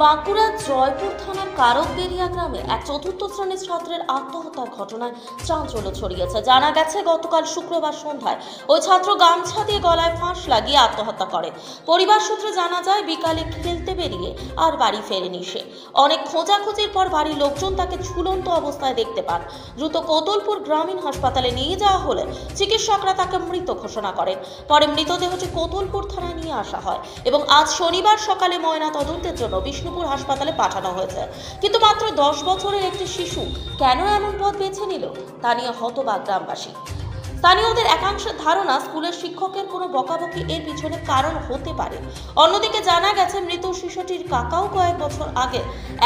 বাঁকুড়ার জয়পুর থানার কারকবেড়িয়া গ্রামে এক চতুর্থ শ্রেণীর ছাত্রের আত্মহত্যার ঘটনায় চাঞ্চল্য ছড়িয়েছে। জানা গেছে, গতকাল শুক্রবার সন্ধ্যায় ওই ছাত্র গামছা দিয়ে গলায় ফাঁস লাগিয়ে আত্মহত্যা করে। পরিবার সূত্রে জানা যায়, বিকালে খেলতে বেরিয়ে আর বাড়ি ফেরেনি সে। অনেক খোঁজাখুঁজির পর বাড়ির লোকজন তাকে ঝুলন্ত অবস্থায় দেখতে পান। দ্রুত কোতলপুর গ্রামীণ হাসপাতালে নিয়ে যাওয়া হলে চিকিৎসকরা তাকে মৃত ঘোষণা করেন। পরে মৃতদেহটি কোতলপুর থানায় নিয়ে আসা হয় এবং আজ শনিবার সকালে ময়না তদন্তের জন্য বিষ্ণুপুর হাসপাতালে পাঠানো হয়েছে। কিন্তু মাত্র 10 বছরের একটি শিশু কেন এমন পথ বেছে নিল তা নিয়ে হতবাক গ্রামবাসী। স্থানীয়দের একাংশের ধারণা, স্কুলের শিক্ষকের কোনো বকাবকি এর পিছনে কারণ হতে পারে। অন্যদিকে জানা গেছে, মৃত শিশুটির কাকাও কয়েক বছর আগে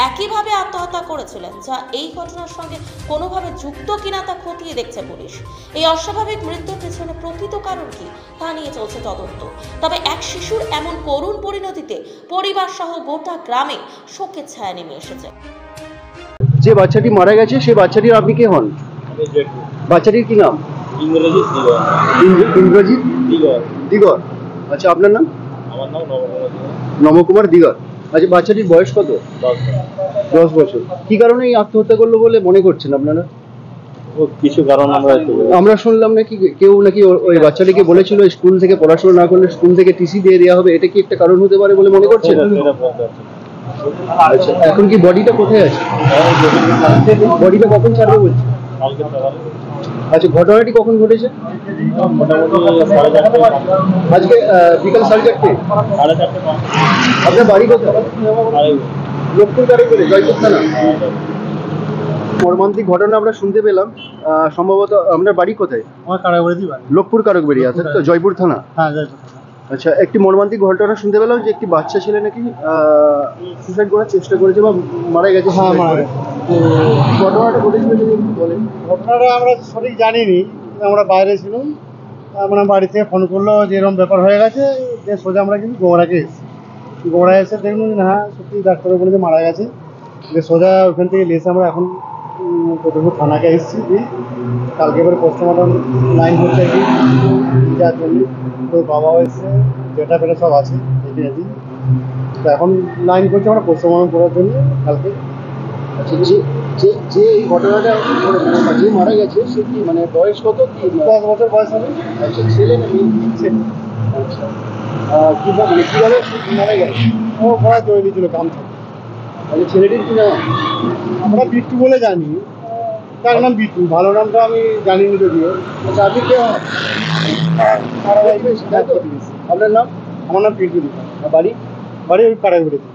একইভাবে আত্মহত্যা করেছিলেন, যা এই ঘটনার সঙ্গে কোনোভাবে যুক্ত কিনা তা খতিয়ে দেখছে পুলিশ। এই অস্বাভাবিক মৃত্যুর পেছনে প্রকৃত কারণ কি তা নিয়ে চলছে তদন্ত। তবে এক শিশুর এমন করুণ পরিণতিতে পরিবার সহ গোটা গ্রামে শোকের ছায়া নেমে এসেছে। যে বাচ্চাটি মারা গেছে সেই বাচ্চাটির আপনি কে হন? বাচ্চাটির কি নাম? ইন্দ্রজিৎ দিগর। আচ্ছা, আপনার নাম? আমার নাম নবকুমার দিগর। আচ্ছা, বাচ্চাটির বয়স কত? 10 বছর। কি কারণে এই আত্মহত্যা করলো বলে মনে করছেন আপনারা? কিছু কারণ আমরা শুনলাম নাকি কেউ নাকি ওই বাচ্চাটিকে বলেছিল স্কুল থেকে পড়াশোনা না করলে স্কুল থেকে টিসি দিয়ে দেওয়া হবে। এটা কি একটা কারণ হতে পারে বলে মনে করছেন? আচ্ছা, এখন কি বডিটা কোথায় আছে? বডিটা কখন ছাড়বে বলছে? আচ্ছা, ঘটনাটি কখন ঘটেছে? আজকে বিকাল 4:30। আপনার বাড়ি কোথায়? লোকপুর কারকবেড়ি, জয়পুর থানা। মর্মান্তিক ঘটনা আমরা শুনতে পেলাম। সম্ভবত আপনার বাড়ি কোথায়? আমার কারকবেড়ি বাড়ি। লোকপুর কারকবেড়ি আছে তো, জয়পুর থানা? হ্যাঁ, জয়পুর। আচ্ছা, একটি মর্মান্তিক ঘটনা শুনতে পেলাম যে একটি বাচ্চা ছেলে নাকি সুসাইড করার চেষ্টা করেছে বা মারা গেছে। হ্যাঁ, মারা গেছে। ঘটনাটা ঘটেছিল যদি একটু বলেন। ঘটনাটা আমরা সঠিক জানিনি, আমরা বাইরে ছিলাম। আমরা বাড়ি থেকে ফোন করলো যে এরকম ব্যাপার হয়ে গেছে, যে সোজা আমরা কিন্তু গোড়াকে এসেছি। গোড়ায় এসে দেখলাম যে হ্যাঁ সত্যি ডাক্তার বলে যে মারা গেছে। যে সোজা ওখান থেকে এসে আমরা এখন কোতলপুর থানাকে এসেছি। কালকে এবার পোস্টমর্টম লাইন হচ্ছে কি যার জন্য তো বাবাও এসছে, যেটা পেটা সব আছে এটি। তো এখন লাইন করছে আমরা পোস্টমর্টম করার জন্য কালকে। আচ্ছা, যে এই ঘটনাটা যে মারা গেছে সে কি মানে বয়স কত? কি 10 বছর বয়স হবে। আচ্ছা, ছেলে না মেয়ে? ছেলে। আচ্ছা, কীভাবে মারা গেছে? ও ঘোড়া তৈরি ছিল গামছা। আচ্ছা, ছেলেটির কি নাম? আমরা বিট্টু বলে জানি, তার নাম বিট্টু, ভালো নামটা আমি জানিনি যদিও। আচ্ছা, আপনি কে হন? আপনার নাম? আমার নাম পিন্টু দিকা। বাড়ি? বাড়ি ওই কারাগুড়িতে।